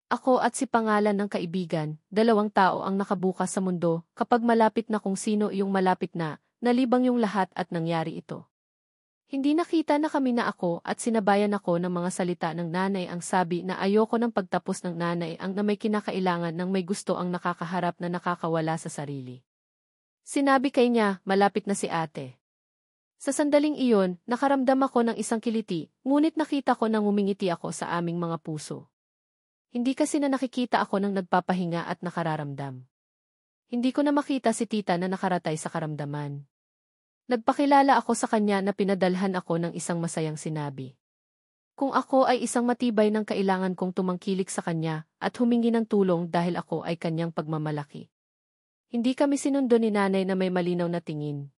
Ako at si pangalan ng kaibigan, dalawang tao ang nakabukas sa mundo, kapag malapit na kung sino yung malapit na, nalibang yung lahat at nangyari ito. Hindi nakita na kami na ako at sinabayan ako ng mga salita ng nanay ang sabi na ayoko ng pagtapos ng nanay ang na may kinakailangan ng may gusto ang nakakaharap na nakakawala sa sarili. Sinabi kay niya, malapit na si ate. Sa sandaling iyon, nakaramdam ako ng isang kiliti, ngunit nakita ko nang ngumingiti ako sa aming mga puso. Hindi kasi na nakikita ako ng nagpapahinga at nakararamdam. Hindi ko na makita si tita na nakaratay sa karamdaman. Nagpakilala ako sa kanya na pinadalhan ako ng isang masayang sinabi. Kung ako ay isang matibay ng kailangan kong tumangkilik sa kanya at humingi ng tulong dahil ako ay kanyang pagmamalaki. Hindi kami sinundo ni nanay na may malinaw na tingin.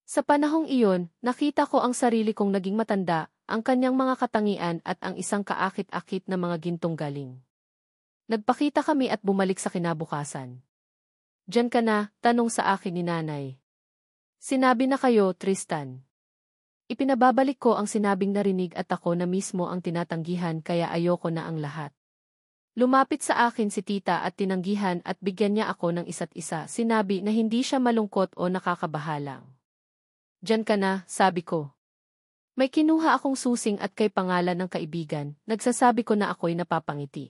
Sa panahong iyon, nakita ko ang sarili kong naging matanda, ang kanyang mga katangian at ang isang kaakit-akit na mga gintong galing. Nagpakita kami at bumalik sa kinabukasan. Diyan ka na, tanong sa akin ni nanay. Sinabi na kayo, Tristan. Ipinababalik ko ang sinabing narinig at ako na mismo ang tinatanggihan kaya ayoko na ang lahat. Lumapit sa akin si tita at tinanggihan at bigyan niya ako ng isa't isa. Sinabi na hindi siya malungkot o nakakabahalang. Diyan ka na, sabi ko. May kinuha akong susing at kay pangalan ng kaibigan, nagsasabi ko na ako'y napapangiti.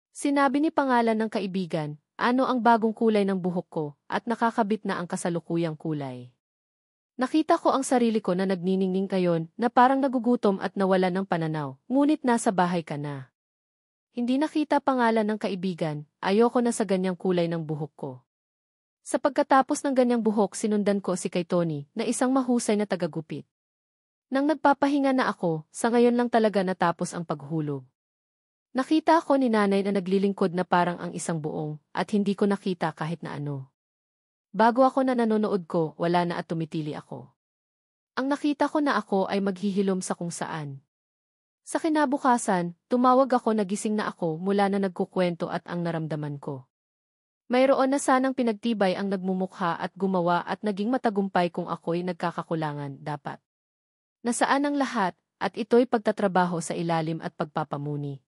Sinabi ni pangalan ng kaibigan, ano ang bagong kulay ng buhok ko, at nakakabit na ang kasalukuyang kulay. Nakita ko ang sarili ko na nagniningning kayon, na parang nagugutom at nawala ng pananaw, ngunit nasa bahay ka na. Hindi nakita pangalan ng kaibigan, ayoko na sa ganyang kulay ng buhok ko. Sa pagkatapos ng ganyang buhok sinundan ko si kay Tony, na isang mahusay na tagagupit. Nang nagpapahinga na ako, sa ngayon lang talaga natapos ang paghulog. Nakita ko ni nanay na naglilingkod na parang ang isang buong, at hindi ko nakita kahit na ano. Bago ako na nanonood ko, wala na at tumitili ako. Ang nakita ko na ako ay maghihilom sa kung saan. Sa kinabukasan, tumawag ako nagising na ako mula na nagkukwento at ang naramdaman ko. Mayroon na sanang pinagtibay ang nagmumukha at gumawa at naging matagumpay kung ako'y nagkakakulangan dapat. Nasaan ang lahat, at ito'y pagtatrabaho sa ilalim at pagpapamuni.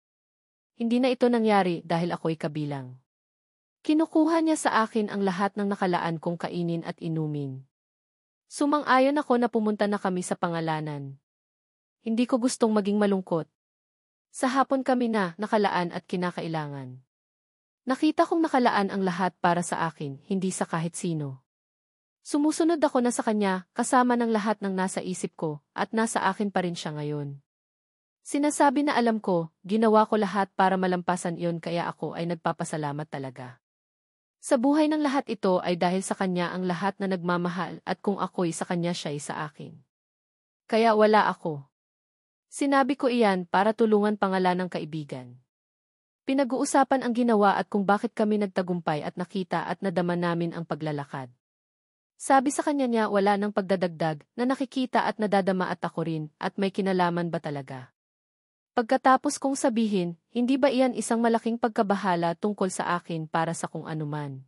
Hindi na ito nangyari dahil ako'y kabilang. Kinukuha niya sa akin ang lahat ng nakalaan kong kainin at inumin. Sumang-ayon ako na pumunta na kami sa pangalanan. Hindi ko gustong maging malungkot. Sa hapon kami na nakalaan at kinakailangan. Nakita kong nakalaan ang lahat para sa akin, hindi sa kahit sino. Sumusunod ako na sa kanya, kasama ng lahat ng nasa isip ko, at nasa akin pa rin siya ngayon. Sinasabi na alam ko, ginawa ko lahat para malampasan iyon kaya ako ay nagpapasalamat talaga. Sa buhay ng lahat ito ay dahil sa kanya ang lahat na nagmamahal at kung ako'y sa kanya siya'y sa akin. Kaya wala ako. Sinabi ko iyan para tulungan pangalan ng kaibigan. Pinag-uusapan ang ginawa at kung bakit kami nagtagumpay at nakita at nadama namin ang paglalakad. Sabi sa kanya niya wala nang pagdadagdag na nakikita at nadadama at ako rin at may kinalaman ba talaga. Pagkatapos kong sabihin, hindi ba iyan isang malaking pagkabahala tungkol sa akin para sa kung anuman.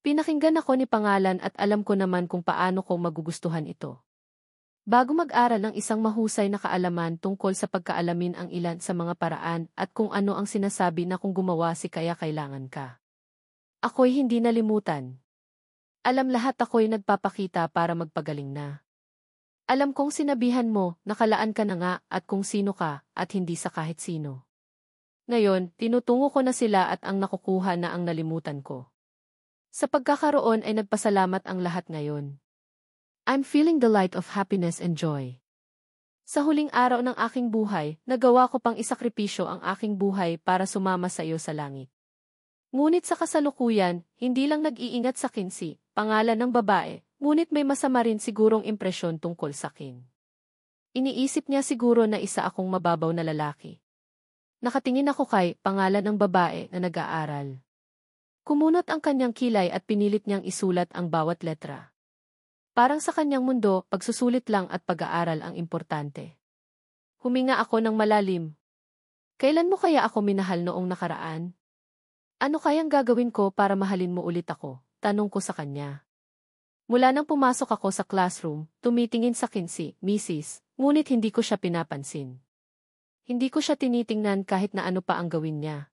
Pinakinggan ako ni pangalan at alam ko naman kung paano ko magugustuhan ito. Bago mag-aral ng isang mahusay na kaalaman tungkol sa pagkaalamin ang ilan sa mga paraan at kung ano ang sinasabi na kung gumawa si kaya kailangan ka. Ako'y hindi nalimutan. Alam lahat ako'y nagpapakita para magpagaling na. Alam kong sinabihan mo, nakalaan ka na nga at kung sino ka at hindi sa kahit sino. Ngayon, tinutungo ko na sila at ang nakukuha na ang nalimutan ko. Sa pagkakaroon ay nagpasalamat ang lahat ngayon. I'm feeling the light of happiness and joy. Sa huling araw ng aking buhay, nagawa ko pang isakripisyo ang aking buhay para sumama sa iyo sa langit. Ngunit sa kasalukuyan, hindi lang nag-iingat sa Kinsey, pangalan ng babae, ngunit may masama rin sigurong impresyon tungkol sa akin. Iniisip niya siguro na isa akong mababaw na lalaki. Nakatingin ako kay pangalan ng babae na nag-aaral. Kumunot ang kanyang kilay at pinilit niyang isulat ang bawat letra. Parang sa kanyang mundo, pagsusulit lang at pag-aaral ang importante. Huminga ako ng malalim. Kailan mo kaya ako minahal noong nakaraan? Ano kayang gagawin ko para mahalin mo ulit ako? Tanong ko sa kanya. Mula nang pumasok ako sa classroom, tumitingin sa akin si Mrs. Ngunit hindi ko siya pinapansin. Hindi ko siya tinitingnan kahit na ano pa ang gawin niya.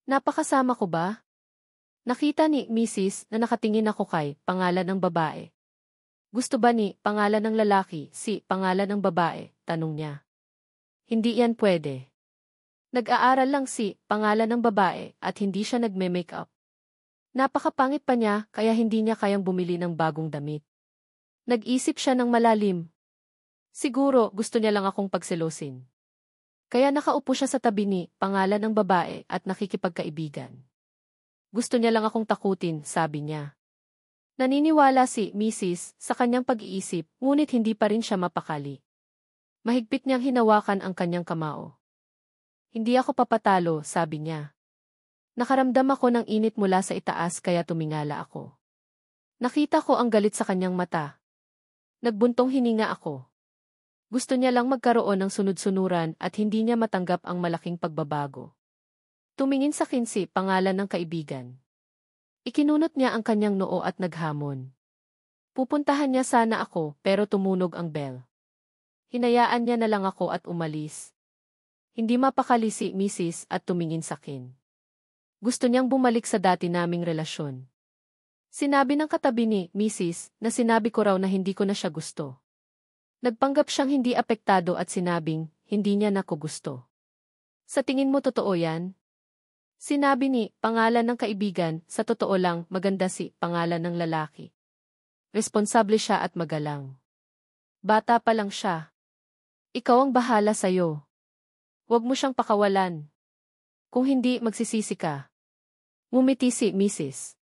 Napakasama ko ba? Nakita ni Mrs. na nakatingin ako kay pangalan ng babae. Gusto ba ni pangalan ng lalaki si pangalan ng babae? Tanong niya. Hindi yan pwede. Nag-aaral lang si pangalan ng babae at hindi siya nagme-makeup. Napakapangit pa niya kaya hindi niya kayang bumili ng bagong damit. Nag-isip siya ng malalim. Siguro gusto niya lang akong pagselosin. Kaya nakaupo siya sa tabi ni pangalan ng babae at nakikipagkaibigan. Gusto niya lang akong takutin, sabi niya. Naniniwala si Mrs. sa kanyang pag-iisip, ngunit hindi pa rin siya mapakali. Mahigpit niyang hinawakan ang kanyang kamao. Hindi ako papatalo, sabi niya. Nakaramdam ako ng init mula sa itaas kaya tumingala ako. Nakita ko ang galit sa kanyang mata. Nagbuntong hininga ako. Gusto niya lang magkaroon ng sunod-sunuran at hindi niya matanggap ang malaking pagbabago. Tumingin sa akin si pangalan ng kaibigan. Ikinunot niya ang kanyang noo at naghamon. Pupuntahan niya sana ako pero tumunog ang bell. Hinayaan niya na lang ako at umalis. Hindi mapakali si Mrs. at tumingin sa akin. Gusto niyang bumalik sa dati naming relasyon. Sinabi ng katabi ni Mrs. na sinabi ko raw na hindi ko na siya gusto. Nagpanggap siyang hindi apektado at sinabing hindi niya na ko gusto. Sa tingin mo totoo yan? Sinabi ni pangalan ng kaibigan, sa totoo lang maganda si pangalan ng lalaki. Responsable siya at magalang. Bata pa lang siya. Ikaw ang bahala sa'yo. Huwag mo siyang pakawalan. Kung hindi, magsisisi ka. Ngumiti si Mrs.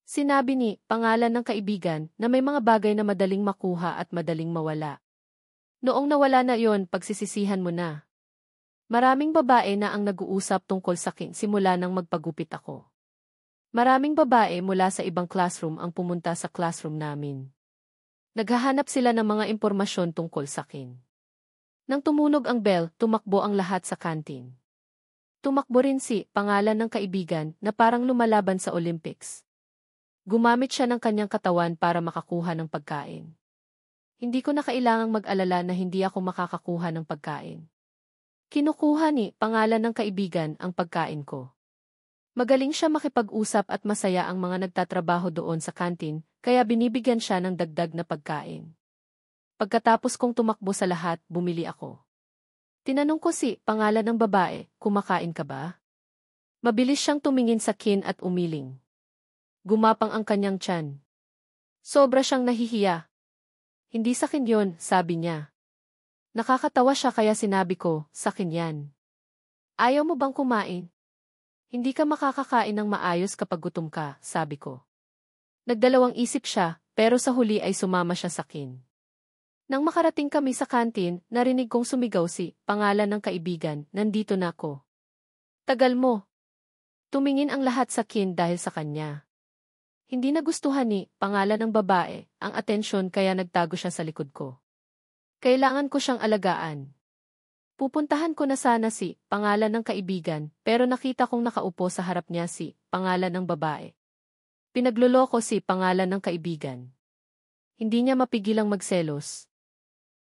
Sinabi ni pangalan ng kaibigan na may mga bagay na madaling makuha at madaling mawala. Noong nawala na yon, pagsisisihan mo na. Maraming babae na ang nag-uusap tungkol sa akin simula nang magpagupit ako. Maraming babae mula sa ibang classroom ang pumunta sa classroom namin. Naghahanap sila ng mga impormasyon tungkol sa akin. Nang tumunog ang bell, tumakbo ang lahat sa kantin. Tumakbo rin si pangalan ng kaibigan na parang lumalaban sa Olympics. Gumamit siya ng kanyang katawan para makakuha ng pagkain. Hindi ko na kailangang mag-alala na hindi ako makakakuha ng pagkain. Kinukuha ni pangalan ng kaibigan ang pagkain ko. Magaling siya makipag-usap at masaya ang mga nagtatrabaho doon sa kantin, kaya binibigyan siya ng dagdag na pagkain. Pagkatapos kong tumakbo sa lahat, bumili ako. Tinanong ko si pangalan ng babae, kumakain ka ba? Mabilis siyang tumingin sa akin at umiling. Gumapang ang kanyang tiyan. Sobra siyang nahihiya. Hindi sa akin yon, sabi niya. Nakakatawa siya kaya sinabi ko, sa akin yan. Ayaw mo bang kumain? Hindi ka makakakain ng maayos kapag gutom ka, sabi ko. Nagdalawang isip siya, pero sa huli ay sumama siya sa akin. Nang makarating kami sa kantin, narinig kong sumigaw si pangalan ng kaibigan, nandito na ako. Tagal mo. Tumingin ang lahat sa akin dahil sa kanya. Hindi nagustuhan ni pangalan ng babae ang atensyon kaya nagtago siya sa likod ko. Kailangan ko siyang alagaan. Pupuntahan ko na sana si pangalan ng kaibigan pero nakita kong nakaupo sa harap niya si pangalan ng babae. Pinagloloko si pangalan ng kaibigan. Hindi niya mapigilang magselos.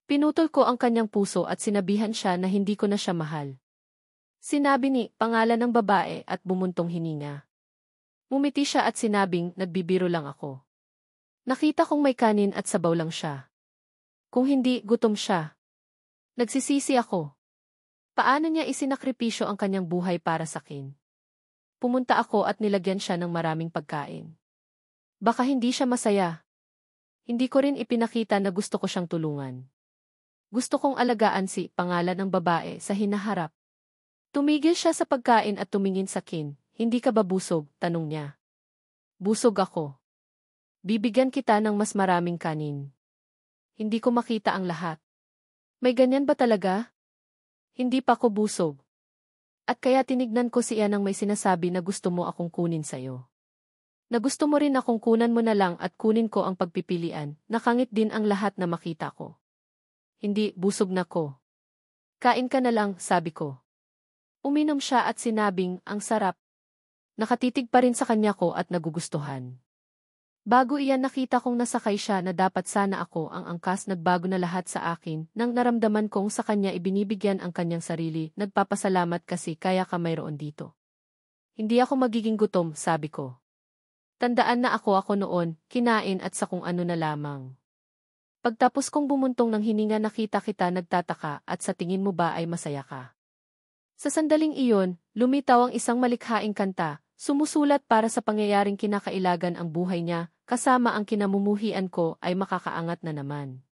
Pinutol ko ang kanyang puso at sinabihan siya na hindi ko na siya mahal. Sinabi ni pangalan ng babae at bumuntong hininga. Mumiti siya at sinabing nagbibiro lang ako. Nakita kong may kanin at sabaw lang siya. Kung hindi, gutom siya. Nagsisisi ako. Paano niya isinakripisyo ang kanyang buhay para sa akin? Pumunta ako at nilagyan siya ng maraming pagkain. Baka hindi siya masaya. Hindi ko rin ipinakita na gusto ko siyang tulungan. Gusto kong alagaan si pangalan ng babae sa hinaharap. Tumigil siya sa pagkain at tumingin sa akin. Hindi ka ba busog? Tanong niya. Busog ako. Bibigyan kita ng mas maraming kanin. Hindi ko makita ang lahat. May ganyan ba talaga? Hindi pa ko busog. At kaya tinignan ko siya nang may sinasabi na gusto mo akong kunin sa'yo. Na gusto mo rin akong kunan mo na lang at kunin ko ang pagpipilian, nakangit din ang lahat na makita ko. Hindi, busog na ko. Kain ka na lang, sabi ko. Uminom siya at sinabing, ang sarap. Nakatitig pa rin sa kanya ko at nagugustuhan. Bago iyan nakita kong nasakay siya na dapat sana ako ang angkas nagbago na lahat sa akin nang naramdaman kong sa kanya ibinibigyan ang kanyang sarili, nagpapasalamat kasi kaya ka mayroon dito. Hindi ako magiging gutom, sabi ko. Tandaan na ako noon, kinain at sa kung ano na lamang. Pagtapos kong bumuntong ng hininga nakita kita nagtataka at sa tingin mo ba ay masaya ka? Sa sandaling iyon, lumitaw ang isang malikhaing kanta, sumusulat para sa pangyayaring kinakailagan ang buhay niya, kasama ang kinamumuhian ko ay makakaangat na naman.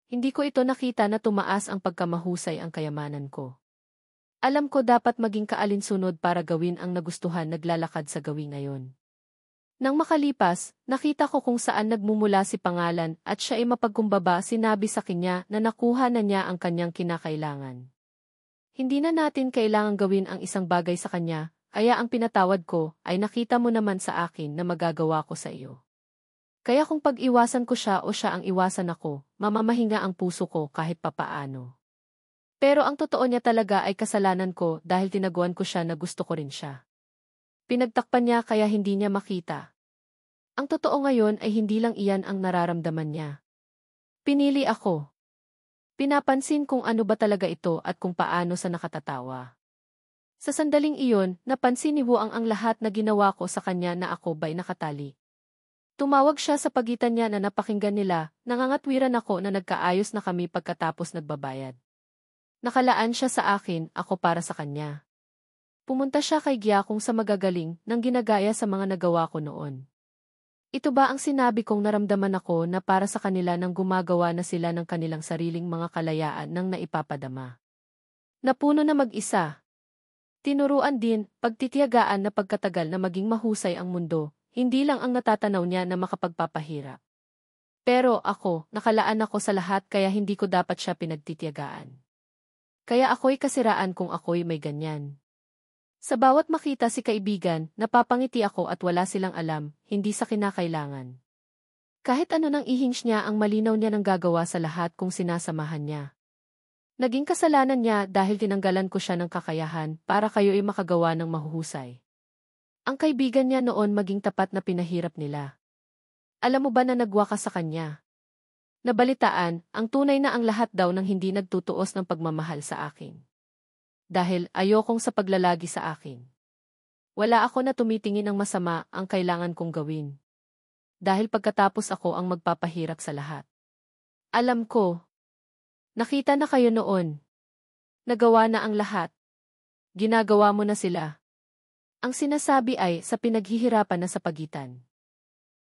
Hindi ko ito nakita na tumaas ang pagkamahusay ang kayamanan ko. Alam ko dapat maging kaalinsunod para gawin ang nagustuhan naglalakad sa gawin ngayon. Nang makalipas, nakita ko kung saan nagmumula si pangalan at siya ay mapagkumbaba sinabi sa kanya na nakuha na niya ang kanyang kinakailangan. Hindi na natin kailangang gawin ang isang bagay sa kanya, kaya ang pinatawad ko ay nakita mo naman sa akin na magagawa ko sa iyo. Kaya kung pag-iwasan ko siya o siya ang iwasan ako, mamamahinga ang puso ko kahit papaano. Pero ang totoo niya talaga ay kasalanan ko dahil tinaguan ko siya na gusto ko rin siya. Pinagtakpan niya kaya hindi niya makita. Ang totoo ngayon ay hindi lang iyan ang nararamdaman niya. Pinili ako. Pinapansin kung ano ba talaga ito at kung paano sa nakatatawa. Sa sandaling iyon, napansin ni Wuang ang lahat na ginawa ko sa kanya na ako ba'y nakatali. Tumawag siya sa pagitan niya na napakinggan nila, nangangatwiran ako na nagkaayos na kami pagkatapos nagbabayad. Nakalaan siya sa akin, ako para sa kanya. Pumunta siya kay Gyakong sa magagaling nang ginagaya sa mga nagawa ko noon. Ito ba ang sinabi kong naramdaman ako na para sa kanila nang gumagawa na sila ng kanilang sariling mga kalayaan nang naipapadama? Napuno na mag-isa. Tinuruan din, pagtitiyagaan na pagkatagal na maging mahusay ang mundo, hindi lang ang natatanaw niya na makapagpapahirap. Pero ako, nakalaan ako sa lahat kaya hindi ko dapat siya pinagtitiyagaan. Kaya ako'y kasiraan kung ako'y may ganyan. Sa bawat makita si kaibigan, napapangiti ako at wala silang alam, hindi sa kinakailangan. Kahit ano nang i-hinge niya ang malinaw niya ng gagawa sa lahat kung sinasamahan niya. Naging kasalanan niya dahil tinanggalan ko siya ng kakayahan para kayo'y makagawa ng mahuhusay. Ang kaibigan niya noon maging tapat na pinahirap nila. Alam mo ba na nagwakas sa kanya? Nabalitaan, ang tunay na ang lahat daw ng hindi nagtutuos ng pagmamahal sa akin. Dahil ayokong sa paglalagi sa akin. Wala ako na tumitingin ng masama ang kailangan kong gawin. Dahil pagkatapos ako ang magpapahirap sa lahat. Alam ko. Nakita na kayo noon. Nagawa na ang lahat. Ginagawa mo na sila. Ang sinasabi ay sa pinaghihirapan na sa pagitan.